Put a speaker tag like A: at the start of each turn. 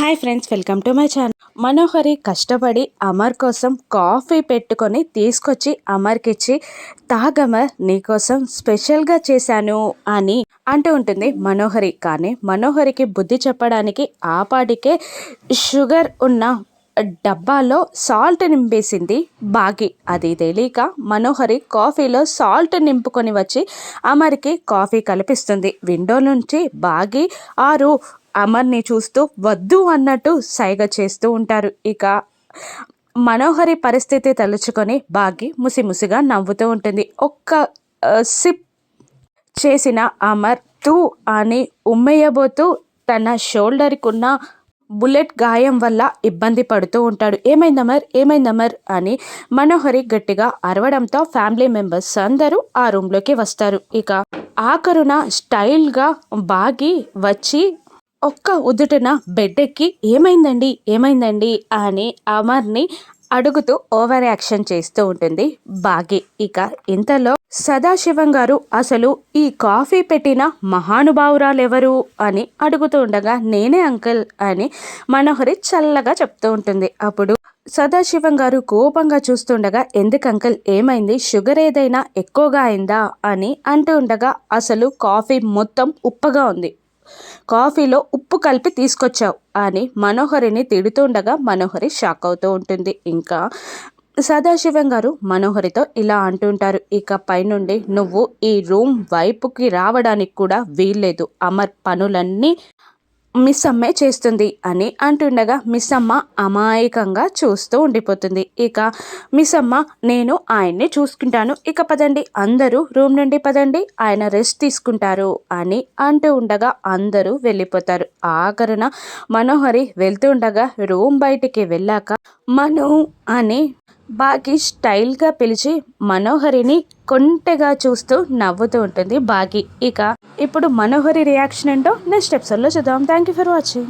A: Hi friends, welcome to my channel. Manohari కష్టపడి అమర్ కోసం coffee పెట్టుకొని తీసుకొచ్చి అమర్కిచ్చి, తాగమర్ నీకోసం స్పెషల్గా చేశాను అని అంటూ ఉంటుంది మనోహరి. కానీ మనోహరికి బుద్ధి చెప్పడానికి ఆ పాటికే షుగర్ ఉన్న డబ్బాలో సాల్ట్ నింపేసింది బాగి. అది తెలియక మనోహరి కాఫీలో సాల్ట్ నింపుకొని వచ్చి అమర్కి కాఫీ కల్పిస్తుంది. విండో నుంచి బాగి ఆరు అమర్ని చూస్తూ వద్దు అన్నట్టు సైగ చేస్తూ ఉంటారు. ఇక మనోహరి పరిస్థితి తలుచుకొని బాగి ముసిముసిగా నవ్వుతూ ఉంటుంది. ఒక్క సిప్ చేసిన అమర్ తూ అని ఉమ్మేయబోతూ తన షోల్డర్కి ఉన్న బుల్లెట్ గాయం వల్ల ఇబ్బంది పడుతూ ఉంటాడు. ఏమైందమర్ అని మనోహరి గట్టిగా అరవడంతో ఫ్యామిలీ మెంబర్స్ అందరూ ఆ రూమ్లోకి వస్తారు. ఇక ఆఖరున స్టైల్గా బాగి వచ్చి ఒక్క ఉదుటన బెడ్ ఎక్కి ఏమైందండి అని అమర్ని అడుగుతూ ఓవర్ యాక్షన్ చేస్తూ ఉంటుంది బాగి. ఇక ఇంతలో సదాశివం గారు అసలు ఈ కాఫీ పెట్టిన మహానుభావురాలెవరు అని అడుగుతూ ఉండగా నేనే అంకుల్ అని మనోహరి చల్లగా చెప్తూ ఉంటుంది. అప్పుడు సదాశివం గారు కోపంగా చూస్తుండగా ఎందుకు అంకుల్, ఏమైంది, షుగర్ ఏదైనా ఎక్కువగా అయిందా అని అంటూ ఉండగా అసలు కాఫీ మొత్తం ఉప్పగా ఉంది, కాఫీలో ఉప్పు కలిపి తీసుకొచ్చావు అని మనోహరిని తిడుతుండగా మనోహరి షాక్ అవుతూ ఉంటుంది. ఇంకా సదాశివం గారు మనోహరితో ఇలా అంటుంటారు, ఇక పైనుండి నువ్వు ఈ రూమ్ వైపుకి రావడానికి కూడా వీల్లేదు, అమర్ పనులన్నీ మిస్ అమ్మే చేస్తుంది అని అంటుండగా మిస్ అమ్మ అమాయకంగా చూస్తూ ఉండిపోతుంది. ఇక మిస్ అమ్మ నేను ఆయన్ని చూసుకుంటాను, ఇక పదండి అందరూ రూమ్ నుండి పదండి, ఆయన రెస్ట్ తీసుకుంటారు అని అంటూ ఉండగా అందరూ వెళ్ళిపోతారు. ఆఖరున మనోహరి వెళ్తూ ఉండగా రూమ్ బయటికి వెళ్ళాక మను అని బాగి స్టైల్గా పిలిచి మనోహరిని కొంటెగా చూస్తూ నవ్వుతూ ఉంటుంది బాగి. ఇక ఇప్పుడు మనోహరి రియాక్షన్ ఏంటో నెక్స్ట్ ఎపిసోడ్లో చూద్దాం. Thank you for watching.